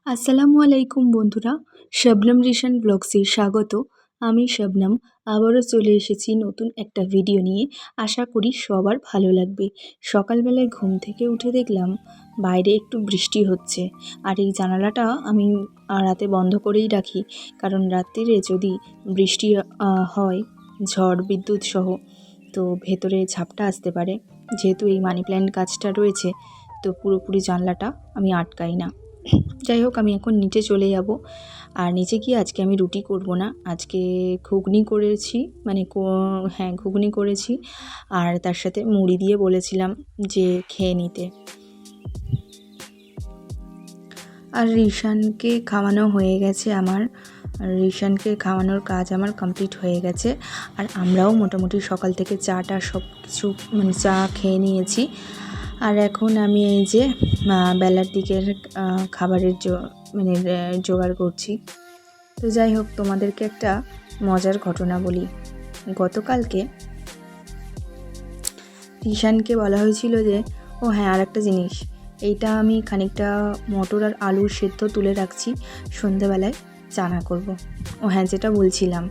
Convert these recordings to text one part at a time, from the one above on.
আসসালামু আলাইকুম বন্ধুরা, শবনম রিশান ব্লগসে স্বাগত। আমি শবনম আবারও চলে এসেছি নতুন একটা ভিডিও নিয়ে। আশা করি সবার ভালো লাগবে। সকালবেলায় ঘুম থেকে উঠে দেখলাম বাইরে একটু বৃষ্টি হচ্ছে, আর এই জানালাটা আমি রাতে বন্ধ করেই রাখি, কারণ রাত্রিরে যদি বৃষ্টি হয়, ঝড় বিদ্যুৎ সহ, তো ভেতরে ঝাপটা আসতে পারে। যেহেতু এই মানি প্ল্যান্ট গাছটা রয়েছে, তো পুরোপুরি জানলাটা আমি আটকাই না। যাই হোক, আমি এখন নিচে চলে যাব। আর নিচে গিয়ে আজকে আমি রুটি করব না, আজকে ঘুগনি করেছি, ঘুগনি করেছি, আর তার সাথে মুড়ি দিয়ে বলেছিলাম যে খেয়ে নিতে। আর রিশানকে খাওয়ানো হয়ে গেছে আমার, রিশানকে খাওয়ানোর কাজ আমার কমপ্লিট হয়ে গেছে। আর আমরাও মোটামুটি সকাল থেকে চাটা সব কিছু চা খেয়ে নিয়েছি। আর এখন আমি এই যে বেলার দিকের খাবারের জোগাড় করছি। তো যাই হোক, তোমাদেরকে একটা মজার ঘটনা বলি। গতকালকে রিশানকে বলা হয়েছিল যে আর একটা জিনিস, এইটা আমি খানিকটা মটর আর আলুর সেদ্ধ তুলে রাখছি, সন্ধেবেলায় চানা করব। যেটা বলছিলাম,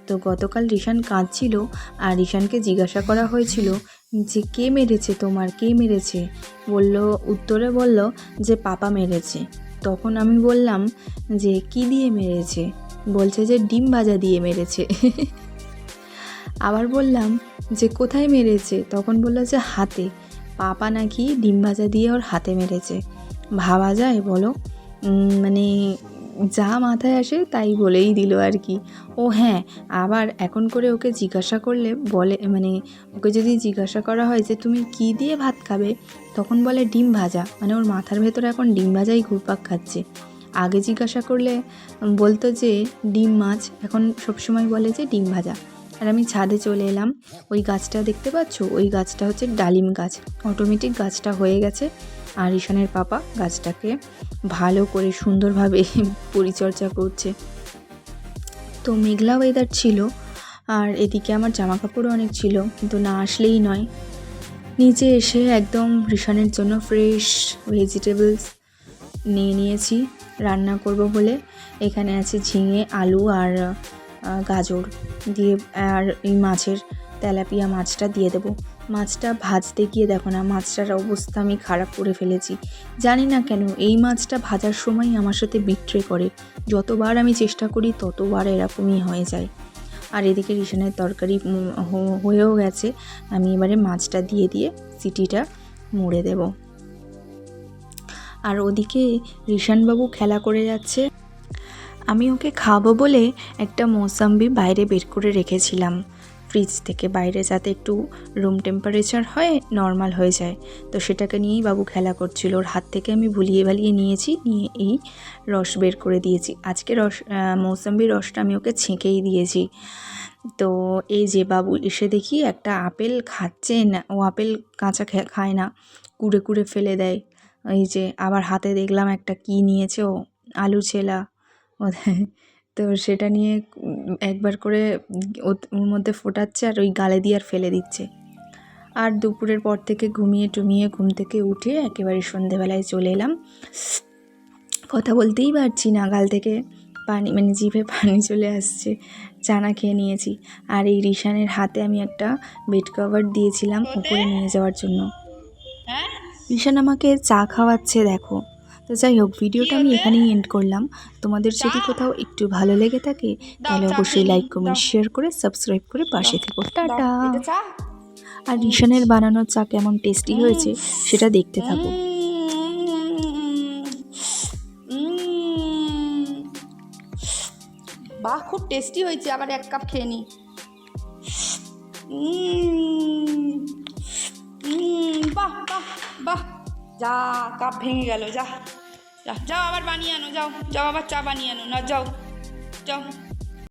তো গতকাল রিশান কাঁদছিল, আর রিশানকে জিজ্ঞাসা করা হয়েছিল যে কে মেরেছে তোমার, কে মেরেছে? উত্তরে বলল যে পাপা মেরেছে। তখন আমি বললাম যে কি দিয়ে মেরেছে? বলছে যে ডিম ভাজা দিয়ে মেরেছে। আবার বললাম যে কোথায় মেরেছে? তখন বলল যে হাতে। পাপা নাকি ডিম ভাজা দিয়ে ওর হাতে মেরেছে। ভাবা যায় বলো? যা মাথায় আসে তাই বলেই দিল আর কি। আবার এখন করে ওকে জিজ্ঞাসা করলে ওকে যদি জিজ্ঞাসা করা হয় যে তুমি কি দিয়ে ভাত খাবে, তখন বলে ডিম ভাজা। ওর মাথার ভেতরে এখন ডিম ভাজাই ঘুরপাক খাচ্ছে। আগে জিজ্ঞাসা করলে বলতো যে ডিম মাছ, এখন সবসময় বলে যে ডিম ভাজা। আর আমি ছাদে চলে এলাম। ওই গাছটা দেখতে পাচ্ছ, ওই গাছটা হচ্ছে ডালিম গাছ। অটোমেটিক গাছটা হয়ে গেছে, আর ঈশানের পাপা গাছটাকে ভালো করে সুন্দরভাবে পরিচর্যা করছে। তো মেঘলা ওয়েদার ছিল, আর এদিকে আমার জামা কাপড়ও অনেক ছিল, কিন্তু না আসলেই নয়। নিচে এসে একদম ঈশানের জন্য ফ্রেশ ভেজিটেবলস নিয়ে নিয়েছি রান্না করব বলে। এখানে আছে ঝিঙে, আলু আর গাজর দিয়ে, আর এই মাছের তেলাপিয়া মাছটা দিয়ে দেবো। মাছটা ভাজতে গিয়ে দেখো না, মাছটার অবস্থা আমি খারাপ করে ফেলেছি। জানি না কেন এই মাছটা ভাজার সময় আমার সাথে বিট্রে করে। যতবার আমি চেষ্টা করি ততবার এরকমই হয়ে যায়। আর এদিকে রিশানের তরকারি হয়েও গেছে। আমি এবারে মাছটা দিয়ে সিটিটা মুড়ে দেব। আর ওদিকে রিশানবাবু খেলা করে যাচ্ছে। আমি ওকে খাবো বলে একটা মৌসাম্বি বাইরে বের করে রেখেছিলাম ফ্রিজ থেকে, বাইরে যাতে একটু রুম টেম্পারেচার হয়, নর্মাল হয়ে যায়। তো সেটাকে নিয়েই বাবু খেলা করছিল। ওর হাত থেকে আমি ভুলিয়ে নিয়েছি, নিয়ে এই রস বের করে দিয়েছি। আজকে মৌসাম্বির রসটা আমি ওকে ছেঁকেই দিয়েছি। তো এই যে বাবু এসে দেখি একটা আপেল খাচ্ছে না, ও আপেল কাঁচা খায় না, কুড়ে কুড়ে ফেলে দেয়। এই যে আবার হাতে দেখলাম একটা কি নিয়েছে, ও আলু ছেলা। তো সেটা নিয়ে একবার করে ওর মধ্যে ফোটাচ্ছে, আর ওই গালে দিয়ে আর ফেলে দিচ্ছে। আর দুপুরের পর থেকে ঘুমিয়ে ঘুম থেকে উঠে একেবারে সন্ধেবেলায় চলে এলাম। কথা বলতেই পারছি না, গাল থেকে পানি জিভে পানি চলে আসছে। চানা খেয়ে নিয়েছি। আর এই রিশানের হাতে আমি একটা বেড কভার দিয়েছিলাম উপরে নিয়ে যাওয়ার জন্য। রিশান আমাকে চা খাওয়াচ্ছে দেখো। তো যাই হোক, ভিডিওটা আমি এখানেই এন্ড করলাম। তোমাদের যদি কোথাও একটু ভালো লেগে থাকে তাহলে অবশ্যই লাইক, কমেন্ট, শেয়ার করে সাবস্ক্রাইব করে পাশে থেকো। টাটা। আর রিশানের বানানো চা কেমন টেস্টি হয়েছে সেটা দেখতে থাকো। বাহ, খুব টেস্টি হয়েছে। আবার এক কাপ খেয়ে নি। বাহ বাহ বাহ, যা কাপ ভেঙে গেল। যাও আবার বানিয়ে আনো, যাও আবার চা বানিয়ে আনো না, যাও।